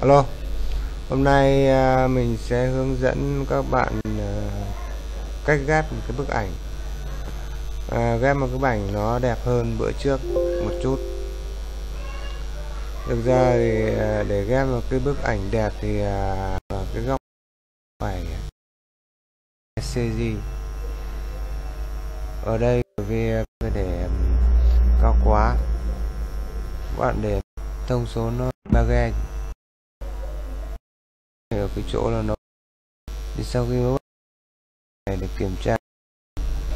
Alo, hôm nay mình sẽ hướng dẫn các bạn cách ghép một cái bức ảnh. Ghép một cái bức ảnh nó đẹp hơn bữa trước một chút. Thực ra thì để ghép một cái bức ảnh đẹp thì cái góc phải CG. Ở đây vì để cao quá, các bạn để thông số nó 3G ở cái chỗ là nó. Thì sau khi các bạn để kiểm tra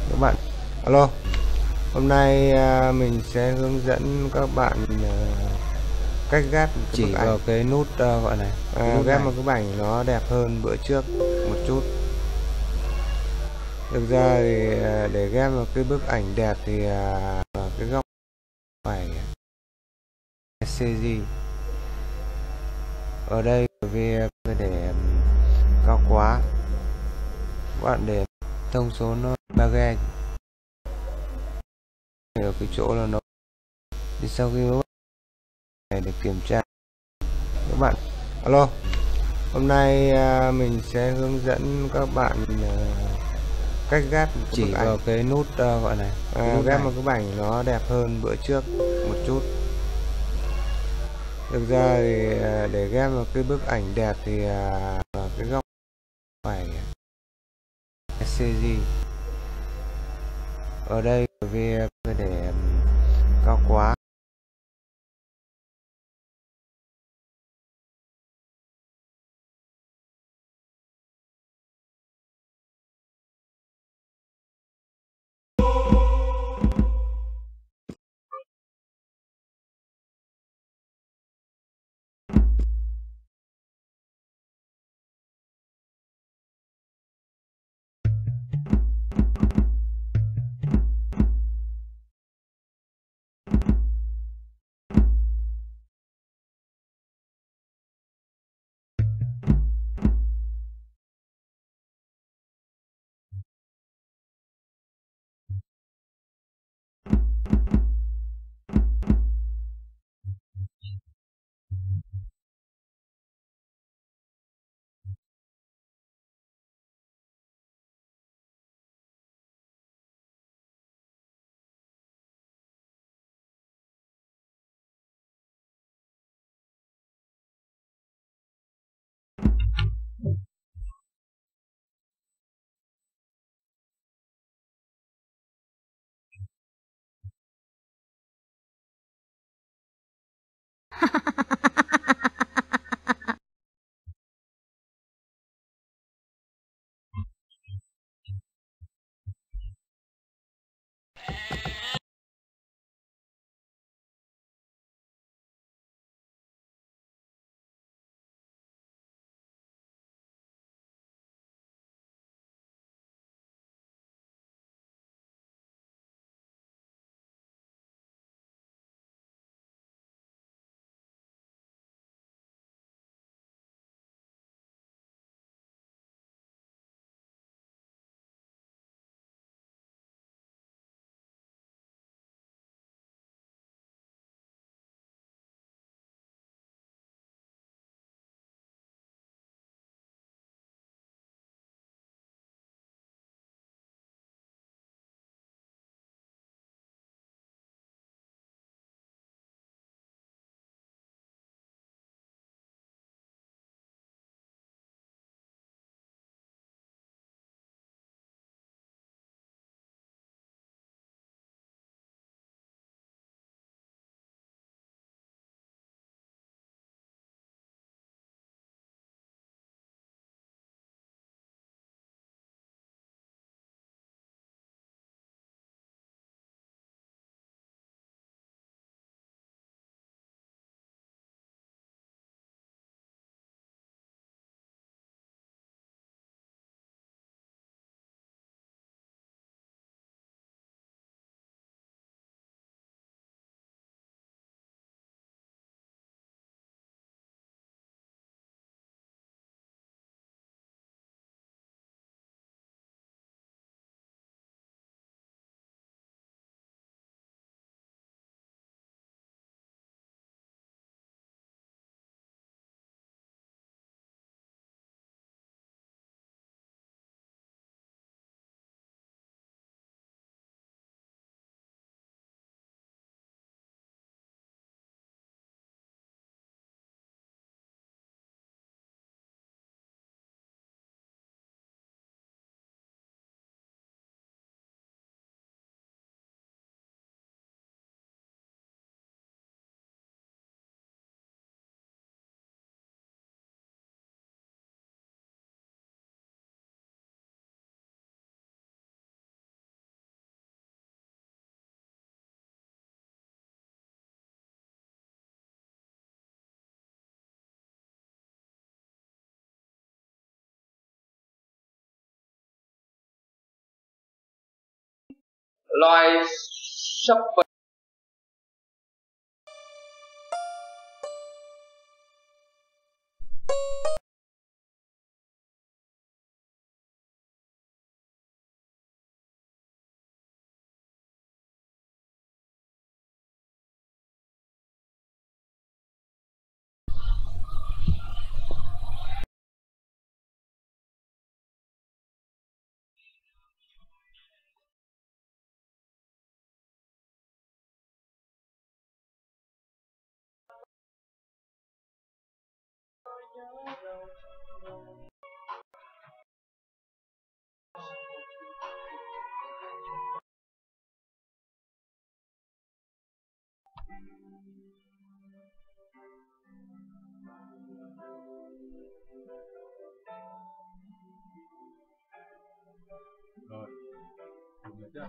các bạn. Alo, hôm nay mình sẽ hướng dẫn các bạn cách ghép một cái bức ảnh. Vào cái nút gọi này, ghép một cái bức ảnh nó đẹp hơn bữa trước một chút. Thực ra thì để ghép một cái bức ảnh đẹp thì cái góc phải CG. Ở đây vì để cao quá, các bạn để thông số nó 3G ở cái chỗ là nó. Thì sau khi các bạn để kiểm tra các bạn. Alo, hôm nay mình sẽ hướng dẫn các bạn cách ghép một cái bức ảnh. Vào cái nút gọi này, ghép một cái bức ảnh nó đẹp hơn bữa trước một chút. Thực ra thì để ghép một cái bức ảnh đẹp thì cái góc phải CG. Ở đây vì để cao quá, loài sắp rồi đúng chưa?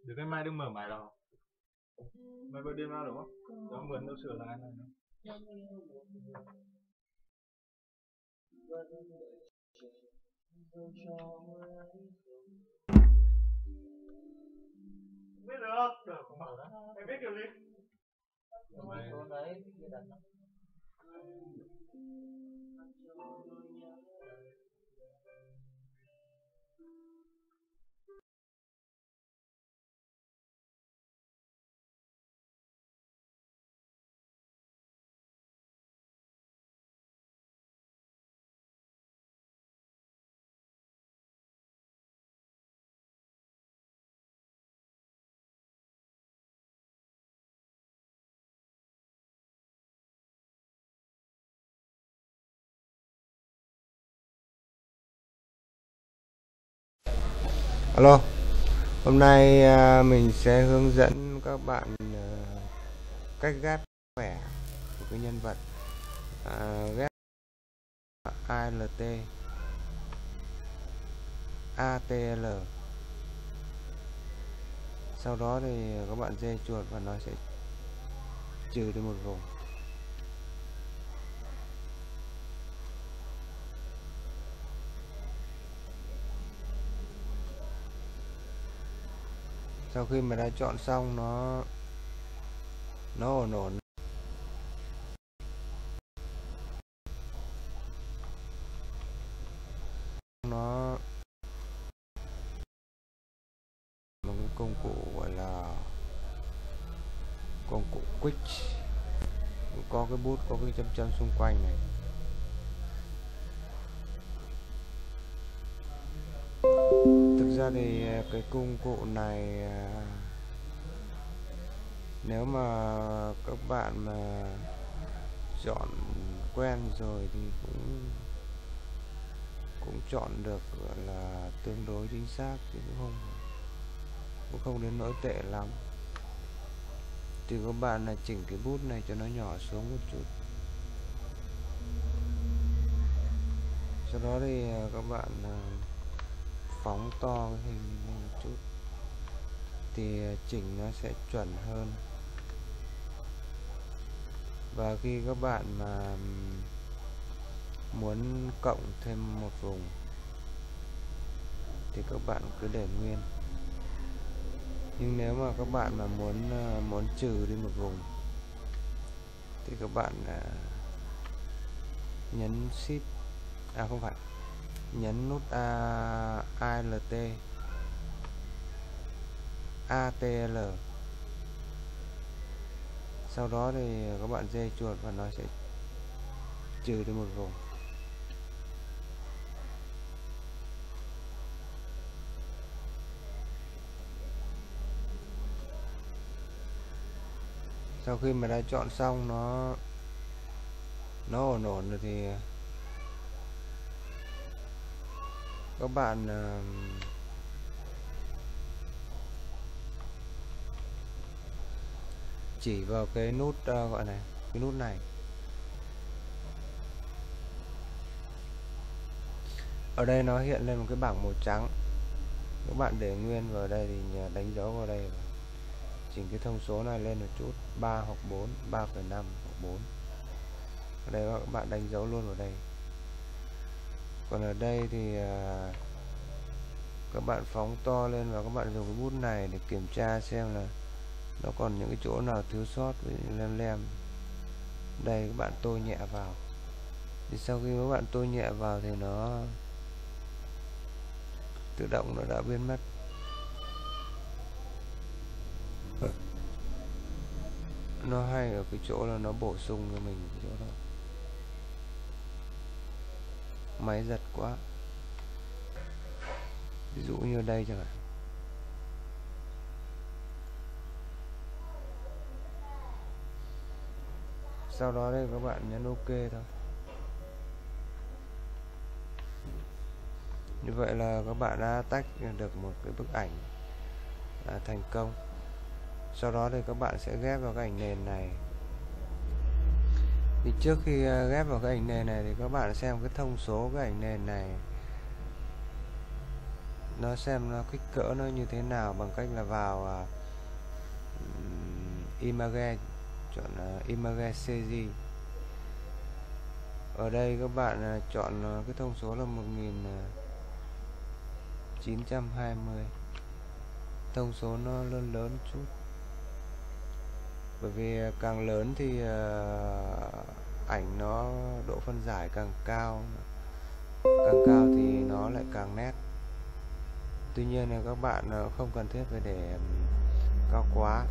Được cái mai đừng mở máy đâu, mai bữa đêm nào đúng không? Đó mượn đâu sửa lại này. Biết được không? Được không? Mày biết kiểu gì? Mày đấy. Alo, hôm nay mình sẽ hướng dẫn các bạn cách ghép khỏe của cái nhân vật ghép ALT ATL. Sau đó thì các bạn dê chuột và nó sẽ trừ đi một vùng. Sau khi mà đã chọn xong nó ổn ổn, nó một cái công cụ gọi là công cụ quick, có cái bút có cái chấm chấm xung quanh này. Thực ra thì cái công cụ này nếu mà các bạn mà chọn quen rồi thì cũng chọn được gọi là tương đối chính xác, chứ cũng không đến nỗi tệ lắm. Thì các bạn là chỉnh cái bút này cho nó nhỏ xuống một chút. Sau đó thì các bạn phóng to cái hình lên một chút thì chỉnh nó sẽ chuẩn hơn. Và khi các bạn mà muốn cộng thêm một vùng thì các bạn cứ để nguyên. Nhưng nếu mà các bạn mà muốn trừ đi một vùng thì các bạn nhấn shift không phải, nhấn nút ALT ATL. Sau đó thì các bạn dê chuột và nó sẽ trừ đi một vùng. Sau khi mà đã chọn xong nó ổn ổn rồi thì các bạn chỉ vào cái nút gọi này, cái nút này. Ở đây nó hiện lên một cái bảng màu trắng. Các bạn để nguyên vào đây thì đánh dấu vào đây, chỉnh cái thông số này lên một chút, 3 hoặc 4, 3,5 hoặc 4. Ở đây các bạn đánh dấu luôn vào đây. Còn ở đây thì các bạn phóng to lên và các bạn dùng cái bút này để kiểm tra xem là nó còn những cái chỗ nào thiếu sót, ví dụ lem lem. Đây các bạn tô nhẹ vào, thì sau khi các bạn tô nhẹ vào thì nó tự động nó đã biến mất. Nó hay ở cái chỗ là nó bổ sung cho mình cái chỗ đó. Máy giật quá. Ví dụ như đây chẳng hạn. Sau đó đây các bạn nhấn OK thôi. Như vậy là các bạn đã tách được một cái bức ảnh thành công. Sau đó thì các bạn sẽ ghép vào cái ảnh nền này. Thì trước khi ghép vào cái ảnh nền này thì các bạn xem cái thông số cái ảnh nền này, nó xem nó kích cỡ nó như thế nào bằng cách là vào Image, chọn Image CG. Ở đây các bạn chọn cái thông số là 1920. Thông số nó lớn lớn chút, bởi vì càng lớn thì ảnh nó độ phân giải càng cao thì nó lại càng nét. Tuy nhiên là các bạn không cần thiết phải để cao quá,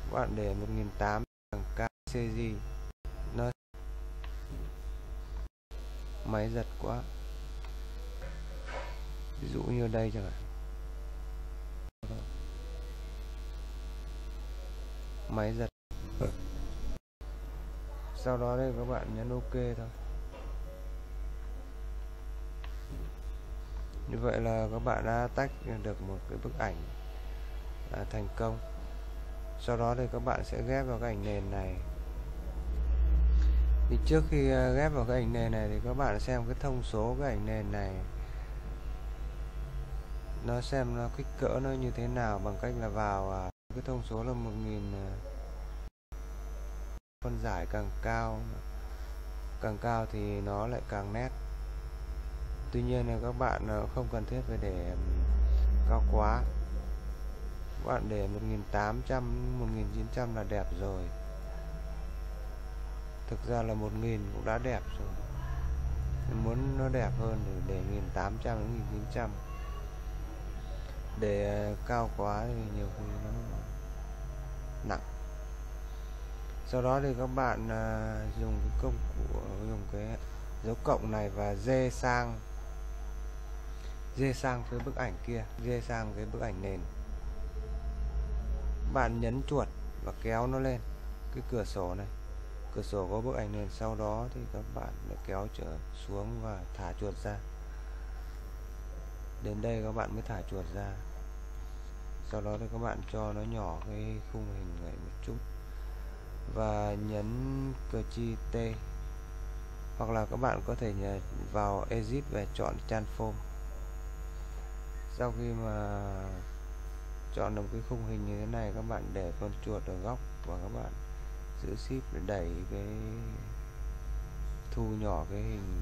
các bạn để 1800 càng cao CG. Nó máy giật quá. Ví dụ như đây chẳng hạn. Máy giật. Sau đó đây các bạn nhấn OK thôi. Như vậy là các bạn đã tách được một cái bức ảnh thành công. Sau đó thì các bạn sẽ ghép vào cái ảnh nền này. Thì trước khi ghép vào cái ảnh nền này thì các bạn xem cái thông số cái ảnh nền này, nó xem nó kích cỡ nó như thế nào bằng cách là vào cái thông số là 1000. Phân giải càng cao thì nó lại càng nét. Tuy nhiên là các bạn không cần thiết phải để cao quá, các bạn để 1800 1900 là đẹp rồi. Thực ra là 1000 cũng đã đẹp rồi. Muốn nó đẹp hơn thì để 1800 đến 1900. Để cao quá thì nhiều khi nó nặng. Sau đó thì các bạn dùng cái công cụ, dùng cái dấu cộng này và dê sang phía bức ảnh kia, dê sang cái bức ảnh nền. Bạn nhấn chuột và kéo nó lên cái cửa sổ này, cửa sổ có bức ảnh nền. Sau đó thì các bạn lại kéo trở xuống và thả chuột ra. Đến đây các bạn mới thả chuột ra. Sau đó thì các bạn cho nó nhỏ cái khung hình này một chút và nhấn cờ chi T, hoặc là các bạn có thể vào Edit và chọn Transform. Sau khi mà chọn được cái khung hình như thế này, các bạn để con chuột ở góc và các bạn giữ Shift để đẩy cái thu nhỏ cái hình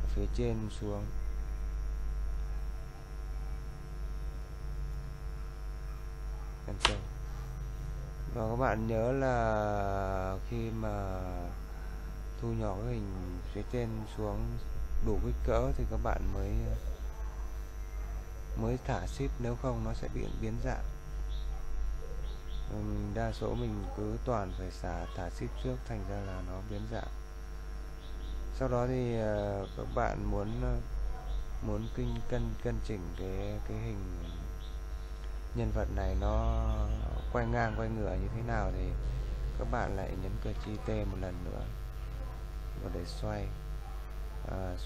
ở phía trên xuống. Cancel. Và các bạn nhớ là khi mà thu nhỏ cái hình phía trên xuống đủ kích cỡ thì các bạn mới thả Shift, nếu không nó sẽ bị biến dạng. Đa số mình cứ toàn phải thả Shift trước, thành ra là nó biến dạng. Sau đó thì các bạn muốn cân chỉnh cái hình nhân vật này nó quay ngang quay ngửa như thế nào thì các bạn lại nhấn cờ chi T một lần nữa và để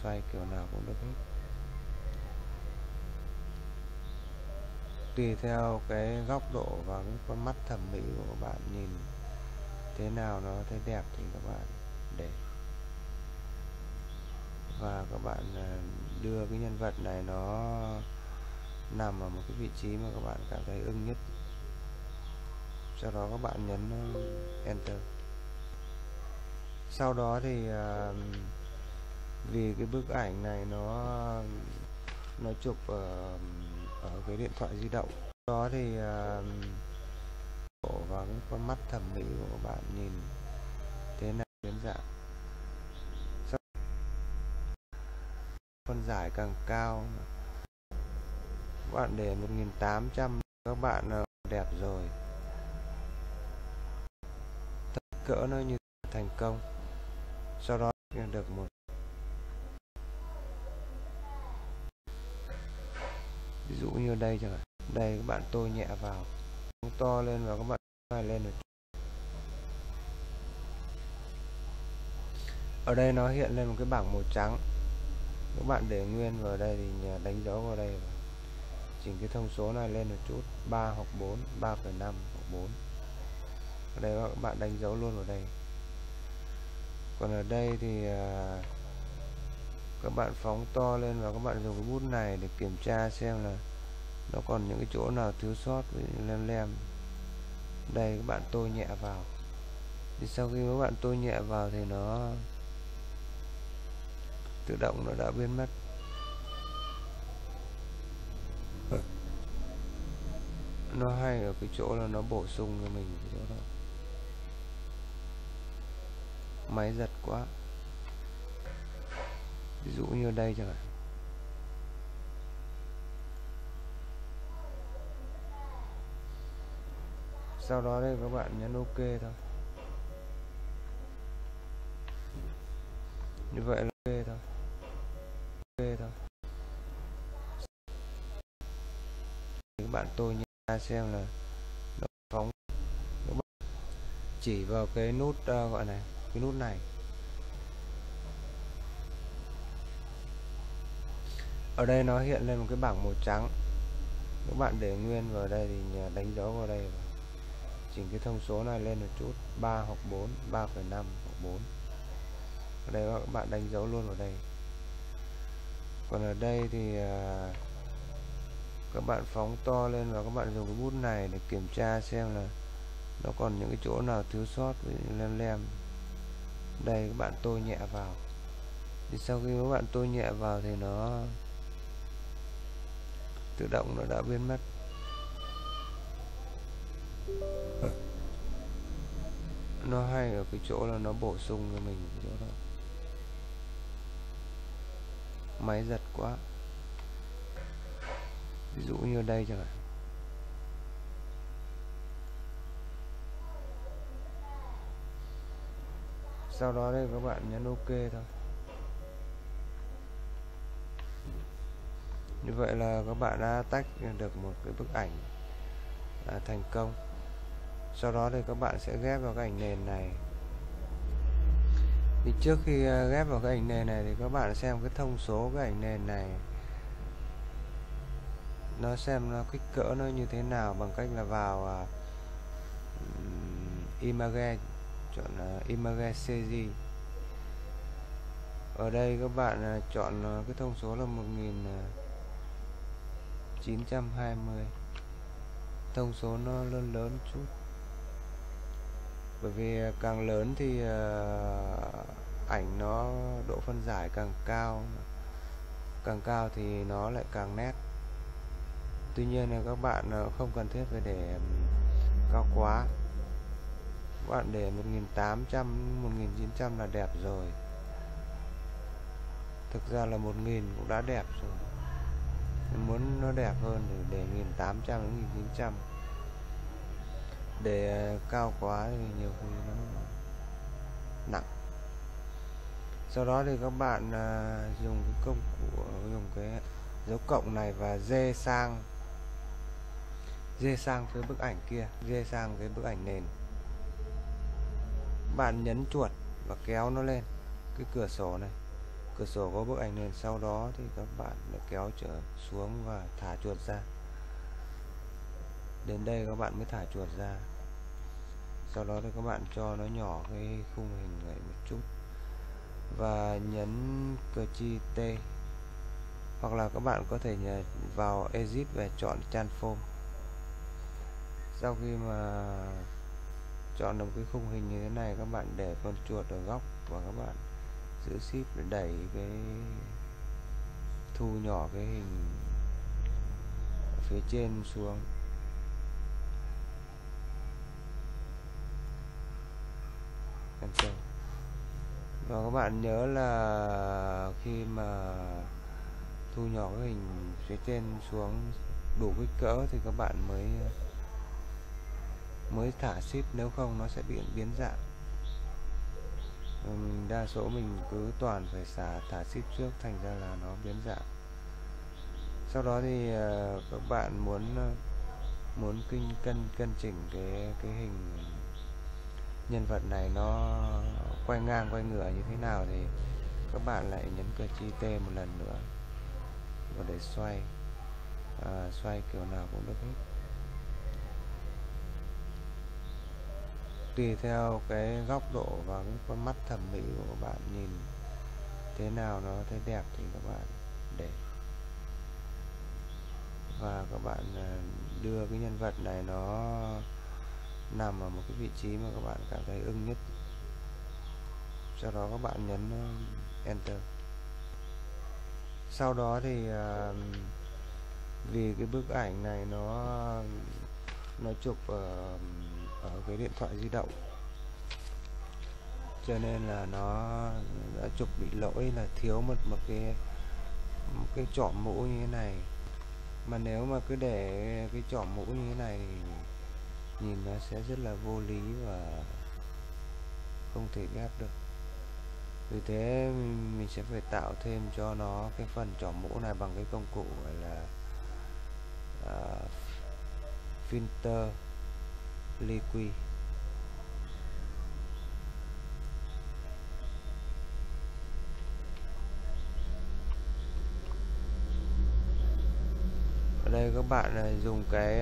xoay kiểu nào cũng được hết, tùy theo cái góc độ và cái con mắt thẩm mỹ của các bạn, nhìn thế nào nó thấy đẹp thì các bạn để. Và các bạn đưa cái nhân vật này nó nằm ở một cái vị trí mà các bạn cảm thấy ưng nhất. Sau đó các bạn nhấn Enter. Sau đó thì vì cái bức ảnh này nó chụp ở cái điện thoại di động. Đó thì đổ vào cái con mắt thẩm mỹ của các bạn nhìn thế nào biến dạng. Phân giải càng cao, các bạn để 1800 các bạn đẹp rồi. Cỡ nó như thành công. Sau đó được một ví dụ như đây chẳng hạn, đây các bạn tô nhẹ vào, to lên và các bạn phải lên được. Ở đây nó hiện lên một cái bảng màu trắng, các bạn để nguyên vào đây thì đánh dấu vào đây và chỉnh cái thông số này lên một chút, 3 hoặc 4, 3,5 hoặc 4. Ở đây các bạn đánh dấu luôn vào đây. Còn ở đây thì các bạn phóng to lên và các bạn dùng cái bút này để kiểm tra xem là nó còn những cái chỗ nào thiếu sót, ví dụ lem lem. Đây các bạn tô nhẹ vào. Thì sau khi các bạn tô nhẹ vào thì nó tự động nó đã biến mất. Nó hay ở cái chỗ là nó bổ sung cho mình cái chỗ đó. Máy giật quá. Ví dụ như đây chẳng hạn. Sau đó đây các bạn nhấn OK thôi. Như vậy là OK thôi. OK thôi. Các bạn tô nhẹ xem là nó phóng. Các bạn chỉ vào cái nút gọi này, cái nút này. Ở đây nó hiện lên một cái bảng màu trắng, các bạn để nguyên vào đây thì đánh dấu vào đây và chỉnh cái thông số này lên một chút, 3 hoặc 4, 3,5 hoặc 4. Ở đây các bạn đánh dấu luôn vào đây. Còn ở đây thì các bạn phóng to lên và các bạn dùng cái bút này để kiểm tra xem là nó còn những cái chỗ nào thiếu sót, ví dụ lem lem. Đây các bạn tô nhẹ vào. Thì sau khi các bạn tô nhẹ vào thì nó tự động nó đã biến mất. Nó hay ở cái chỗ là nó bổ sung cho mình cái chỗ đó. Máy giật quá. Ví dụ như đây chẳng hạn. Sau đó đây các bạn nhấn OK thôi. Như vậy là các bạn đã tách được một cái bức ảnh thành công. Sau đó thì các bạn sẽ ghép vào cái ảnh nền này. Thì trước khi ghép vào cái ảnh nền này thì các bạn xem cái thông số cái ảnh nền này, nó xem nó kích cỡ nó như thế nào bằng cách là vào Image, chọn Image CG. Ở đây các bạn chọn cái thông số là 1920. Thông số nó lớn chút, bởi vì càng lớn thì ảnh nó độ phân giải càng cao thì nó lại càng nét. Tuy nhiên là các bạn không cần thiết phải để cao quá, các bạn để 1800 1900 là đẹp rồi. Thực ra là 1000 cũng đã đẹp rồi. Muốn nó đẹp hơn thì để 1800 đến 1900. Để cao quá thì nhiều khi nó nặng. Sau đó thì các bạn dùng cái công cụ, dùng cái dấu cộng này và dê sang phía bức ảnh kia, dê sang cái bức ảnh nền. Bạn nhấn chuột và kéo nó lên cái cửa sổ này, cửa sổ có bức ảnh nền. Sau đó thì các bạn lại kéo trở xuống và thả chuột ra. Đến đây các bạn mới thả chuột ra. Sau đó thì các bạn cho nó nhỏ cái khung hình này một chút và nhấn cờ chi T, hoặc là các bạn có thể vào Edit và chọn Transform. Sau khi mà chọn được cái khung hình như thế này, các bạn để con chuột ở góc và các bạn giữ ship để đẩy cái thu nhỏ cái hình ở phía trên xuống. Cancel. Và các bạn nhớ là khi mà thu nhỏ cái hình phía trên xuống đủ kích cỡ thì các bạn mới thả ship, nếu không nó sẽ bị biến dạng. Đa số mình cứ toàn phải thả ship trước, thành ra là nó biến dạng. Sau đó thì các bạn muốn cân chỉnh cái hình nhân vật này nó quay ngang quay ngửa như thế nào thì các bạn lại nhấn cờ chi T một lần nữa và để xoay kiểu nào cũng được hết, tùy theo cái góc độ và cái con mắt thẩm mỹ của các bạn, nhìn thế nào nó thấy đẹp thì các bạn để. Và các bạn đưa cái nhân vật này nó nằm ở một cái vị trí mà các bạn cảm thấy ưng nhất, sau đó các bạn nhấn Enter. Sau đó thì vì cái bức ảnh này nó chụp ở cái điện thoại di động, cho nên là nó đã chụp bị lỗi là thiếu một cái chỏm mũ như thế này. Mà nếu mà cứ để cái chỏm mũ như thế này thì nhìn nó sẽ rất là vô lý và không thể ghép được. Vì thế mình sẽ phải tạo thêm cho nó cái phần chỏm mũ này bằng cái công cụ gọi là filter liquid. Ở đây các bạn dùng cái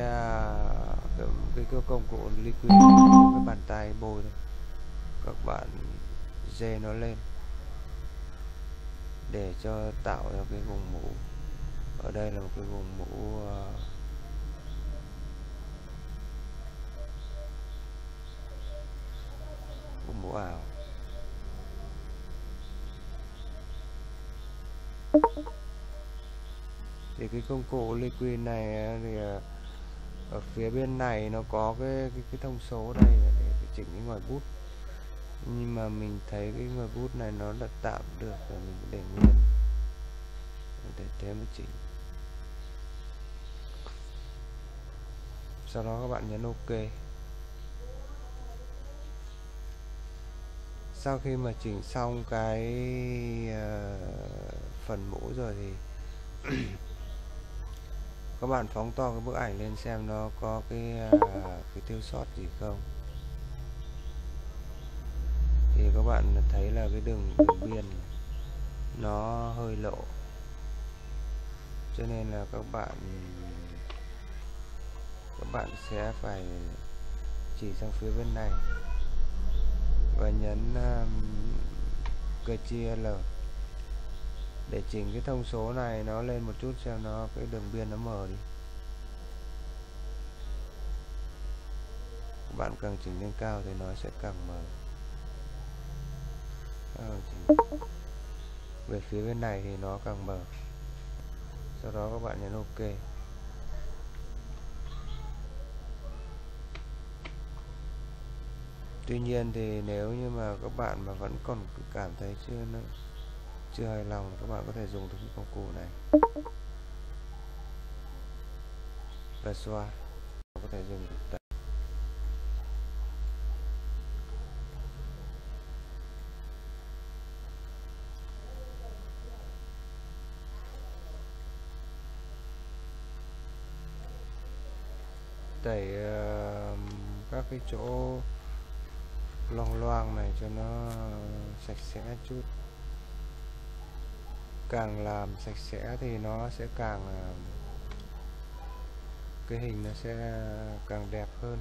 công cụ liquid, cái bàn tay bôi thôi, các bạn dê nó lên để cho tạo ra cái vùng mũ. Ở đây là một cái vùng mũ ảo. Thì cái công cụ liquid này thì ở phía bên này nó có cái thông số đây để chỉnh cái ngòi bút, nhưng mà mình thấy cái ngòi bút này nó đã tạm được rồi, mình để nguyên để thế mà chỉnh. Sau đó các bạn nhấn OK. Sau khi mà chỉnh xong cái phần mũ rồi thì các bạn phóng to cái bức ảnh lên xem nó có cái thiếu sót gì không. Thì các bạn thấy là cái đường biên nó hơi lộ, cho nên là các bạn sẽ phải chỉ sang phía bên này và nhấn cờ chia L để chỉnh cái thông số này nó lên một chút, xem nó cái đường biên nó mờ đi. Các bạn càng chỉnh lên cao thì nó sẽ càng mờ. Về phía bên này thì nó càng mờ. Sau đó các bạn nhấn OK. Tuy nhiên thì nếu như mà các bạn mà vẫn còn cảm thấy chưa hài lòng, các bạn có thể dùng cái công cụ này và xoa, có thể dùng được. Tẩy các cái chỗ loang loang này cho nó sạch sẽ chút. Càng làm sạch sẽ thì nó sẽ càng cái hình nó sẽ càng đẹp hơn.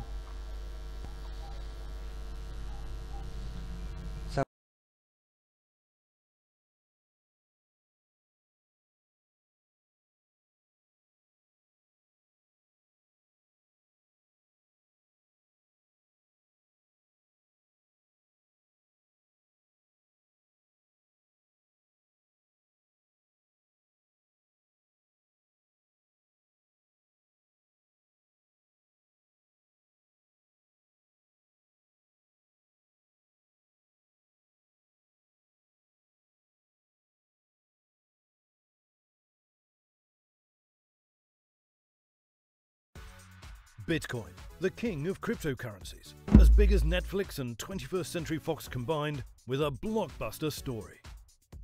Bitcoin, the king of cryptocurrencies, as big as Netflix and 21st Century Fox combined, with a blockbuster story.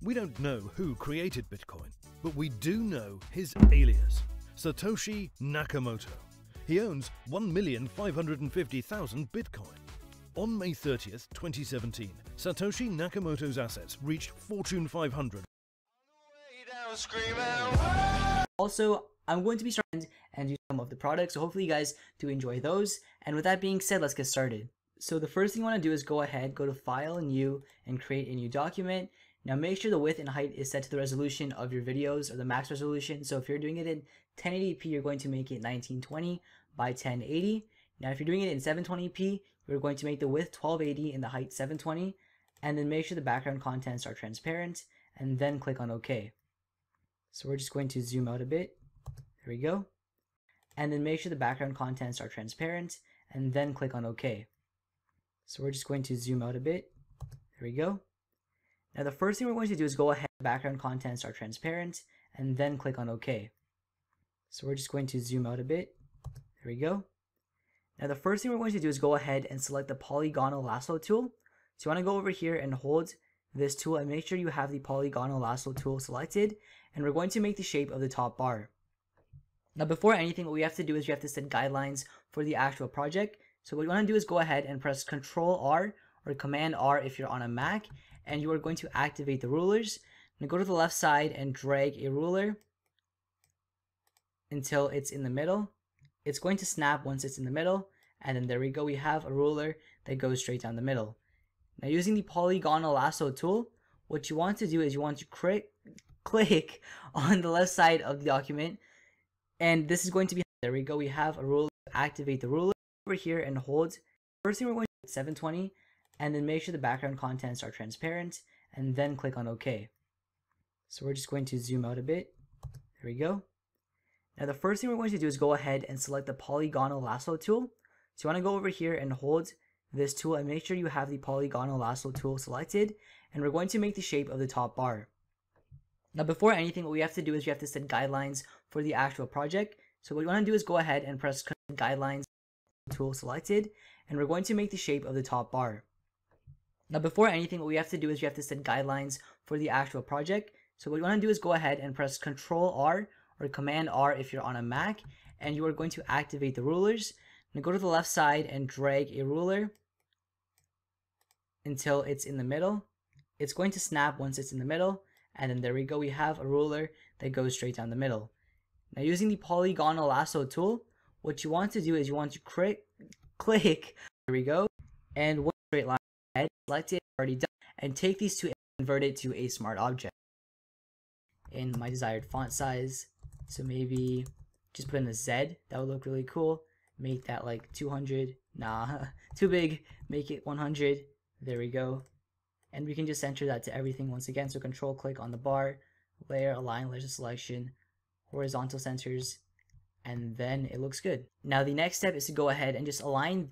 We don't know who created Bitcoin, but we do know his alias, Satoshi Nakamoto. He owns 1,550,000 Bitcoin. On May 30th, 2017, Satoshi Nakamoto's assets reached Fortune 500. Also, I'm going to be starting and do some of the products, so hopefully you guys do enjoy those. And with that being said, let's get started. So the first thing you want to do is go ahead, go to File, New, and create a new document. Now make sure the width and height is set to the resolution of your videos, or the max resolution. So if you're doing it in 1080p, you're going to make it 1920 by 1080. Now if you're doing it in 720p, we're going to make the width 1280 and the height 720. And then make sure the background contents are transparent, and then click on OK. So we're just going to zoom out a bit. There we go. And then make sure the background contents are transparent, and then click on OK. So we're just going to zoom out a bit. There we go. Now the first thing we're going to do is go ahead, background contents are transparent, and then click on OK. So we're just going to zoom out a bit. There we go. Now the first thing we're going to do is go ahead and select the polygonal lasso tool. So you want to go over here and hold this tool and make sure you have the polygonal lasso tool selected, and we're going to make the shape of the top bar. Now before anything, what we have to do is you have to set guidelines for the actual project. So what you want to do is go ahead and press Control R or Command R if you're on a Mac, and you are going to activate the rulers. Now go to the left side and drag a ruler until it's in the middle. It's going to snap once it's in the middle, and then there we go, we have a ruler that goes straight down the middle. Now using the polygonal lasso tool, what you want to do is you want to click on the left side of the document, and this is going to be, there we go, we have a ruler. Activate the ruler over here and hold. First thing we're going to do is 720, and then make sure the background contents are transparent, and then click on OK. So we're just going to zoom out a bit. There we go. Now the first thing we're going to do is go ahead and select the polygonal lasso tool. So you want to go over here and hold this tool and make sure you have the polygonal lasso tool selected, and we're going to make the shape of the top bar. Now before anything, what we have to do is you have to set guidelines for the actual project. So what you want to do is go ahead and press guidelines tool selected, and we're going to make the shape of the top bar. Now before anything, what we have to do is you have to set guidelines for the actual project. So what you want to do is go ahead and press Control R or Command R if you're on a Mac, and you are going to activate the rulers. Now go to the left side and drag a ruler until it's in the middle. It's going to snap once it's in the middle, and then there we go, we have a ruler that goes straight down the middle. Now using the polygonal lasso tool, what you want to do is you want to click, there we go, and one straight line ahead, select it, already done, and take these two and convert it to a smart object in my desired font size. So maybe just put in the Z, that would look really cool. Make that like 200, nah, too big, make it 100, there we go. And we can just center that to everything once again. So control click on the bar, layer, align, layer selection, horizontal centers, and then it looks good. Now the next step is to go ahead and just align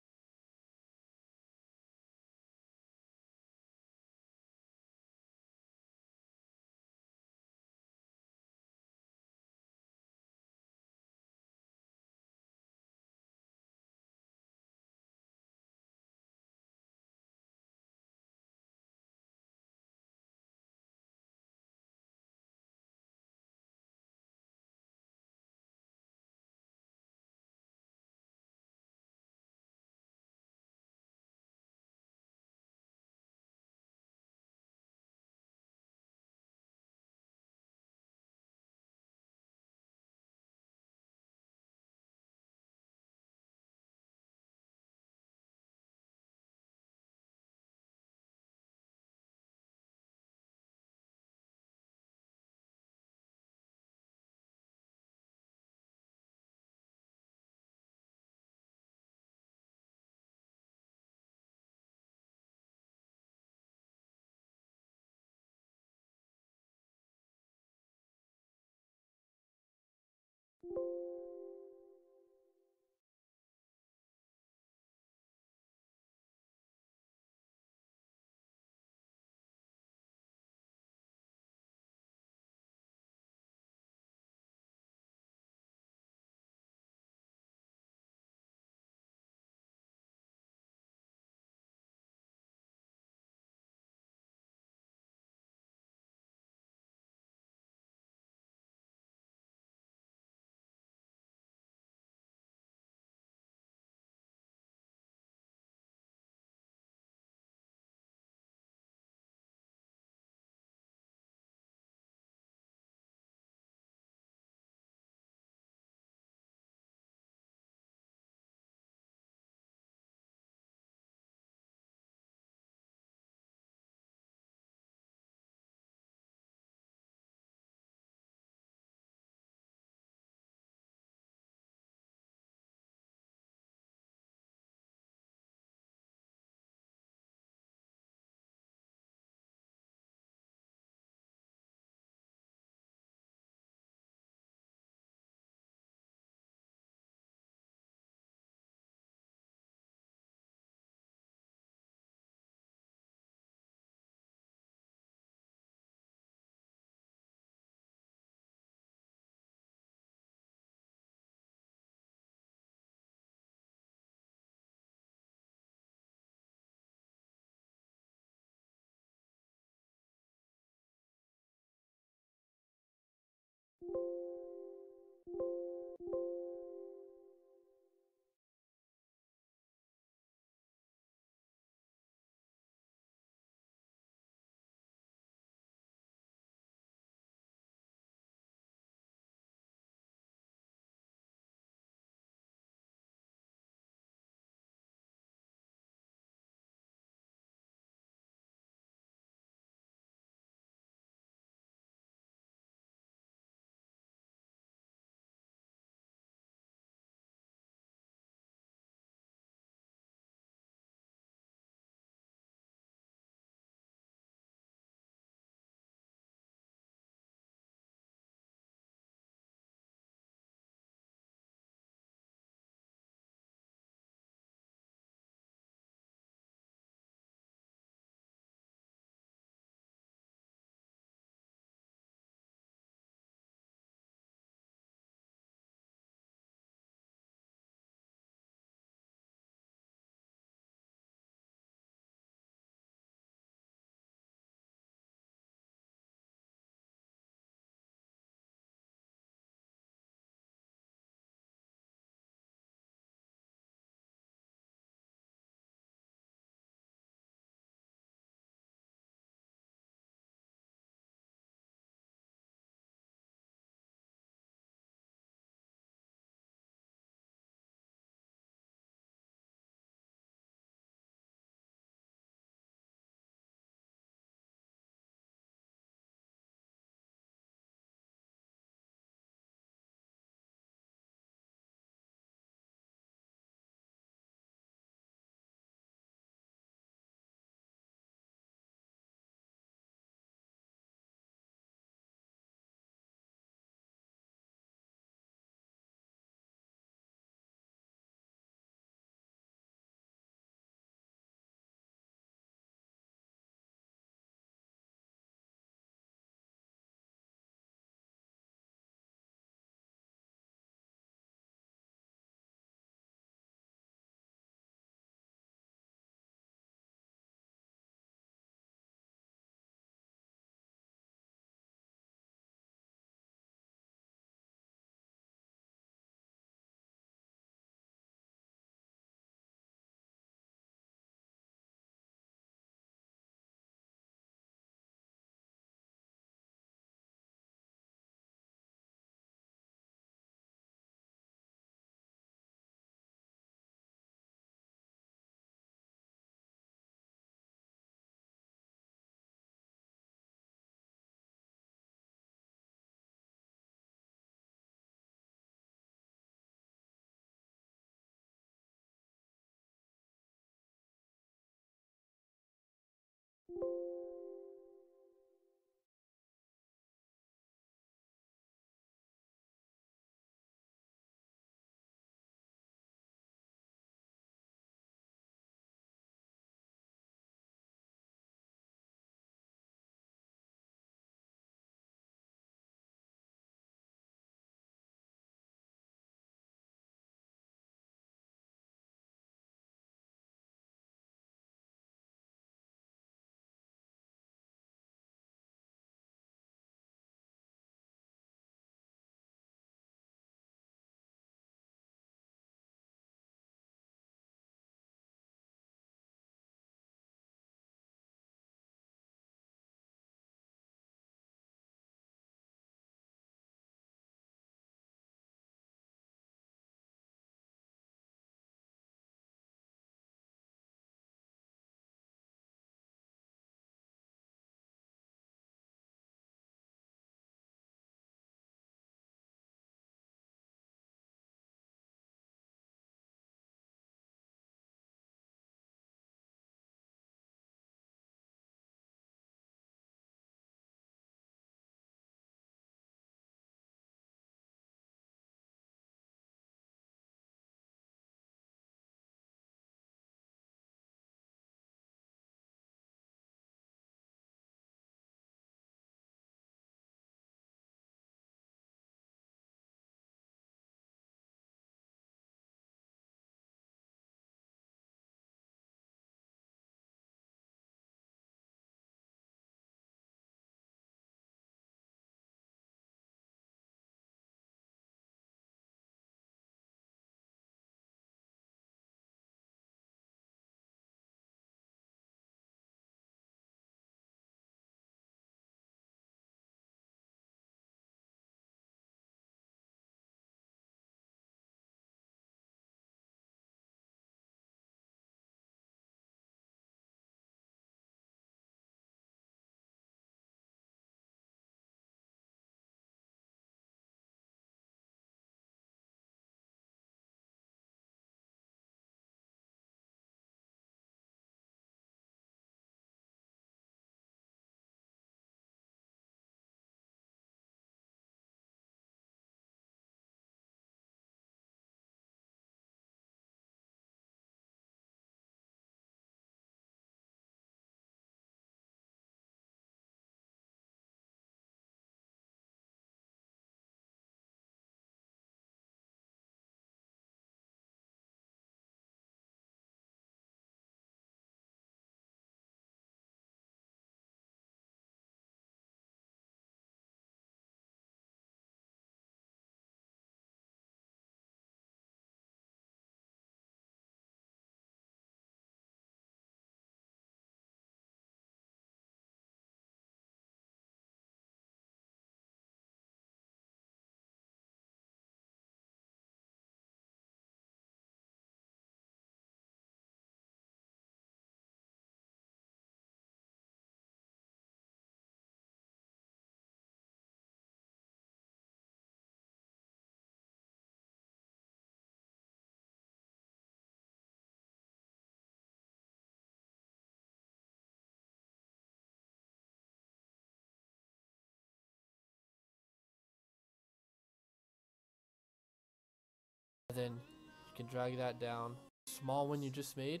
and then you can drag that down. Small one you just made.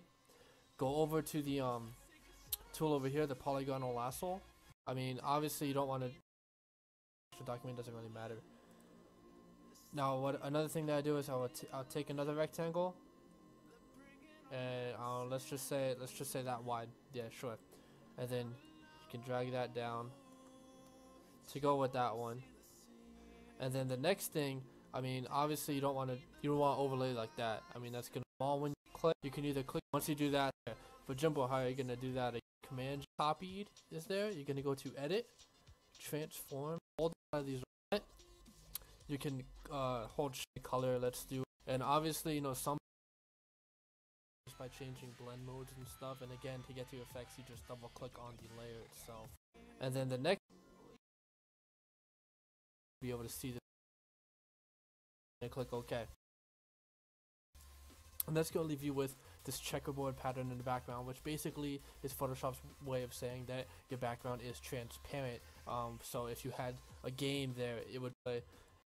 Go over to the tool over here, the polygonal lasso. I mean, obviously you don't want to. The document doesn't really matter. Now, another thing that I do is I'll take another rectangle, and let's just say that wide. Yeah, sure. And then you can drag that down to go with that one. And then the next thing, I mean, obviously you don't want to overlay like that. I mean, that's gonna small when you click. You can either click once you do that. For Jumbo, how are you gonna do that? Command copied is there. You're gonna go to edit, transform, hold one of these. You can hold color. Let's do, and obviously some just by changing blend modes and stuff. And again, to get to effects, you just double click on the layer itself, and then the next be able to see the and click OK. And that's going to leave you with this checkerboard pattern in the background, which basically is Photoshop's way of saying that your background is transparent. So if you had a game there, it would play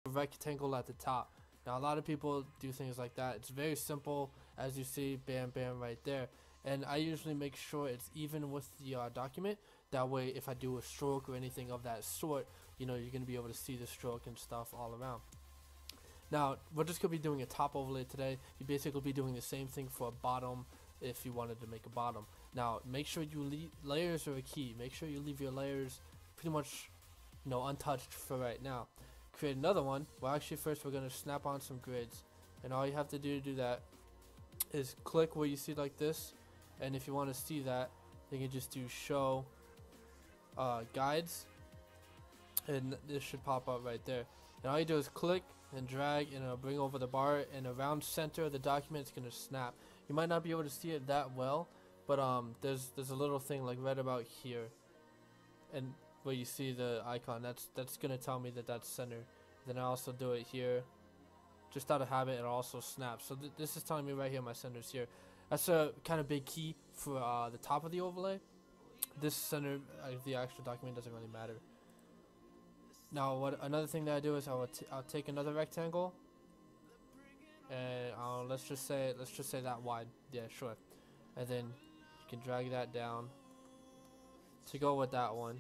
a rectangle at the top. Now a lot of people do things like that. It's very simple, as you see, bam bam right there. And I usually make sure it's even with the document. That way if I do a stroke or anything of that sort, you're going to be able to see the stroke and stuff all around. Now, we're just going to be doing a top overlay today. You basically be doing the same thing for a bottom if you wanted to make a bottom. Now, make sure you leave, layers are a key. Make sure you leave your layers pretty much, untouched for right now. Create another one. Well, actually, first we're going to snap on some grids. And all you have to do to do that is click where you see like this. And if you want to see that, you can just do show guides. And this should pop up right there. And all you do is click and drag, and it'll bring over the bar, and around center of the document it's gonna snap. You might not be able to see it that well, but there's a little thing like right about here, and where you see the icon, that's gonna tell me that that's center. Then I also do it here, just out of habit. It also snaps. So this is telling me right here my center's here. That's a kind of big key for the top of the overlay. This center, the actual document doesn't really matter. Now, another thing that I do is I'll take another rectangle, and let's just say that wide. Yeah, sure. And then you can drag that down to go with that one.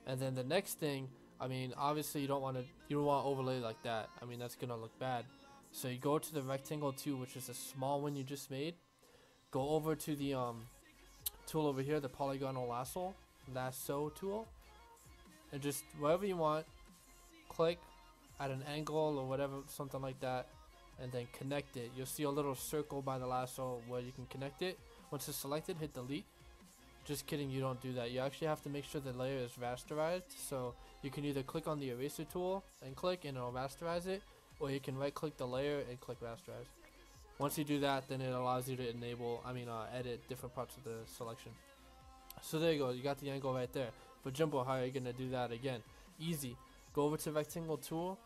And then the next thing, I mean, obviously you don't want to overlay like that. I mean, that's gonna look bad. So you go to the rectangle tool, which is a small one you just made. Go over to the tool over here, the polygonal lasso tool. And just wherever you want, click at an angle or whatever, something like that, and then connect it. You'll see a little circle by the lasso where you can connect it. Once it's selected, hit delete. Just kidding, you don't do that. You actually have to make sure the layer is rasterized. So you can either click on the eraser tool and click and it'll rasterize it, or you can right click the layer and click rasterize. Once you do that, then it allows you to edit different parts of the selection. So there you go, you got the angle right there. For Jumbo, how are you going to do that again? Easy. Go over to rectangle tool,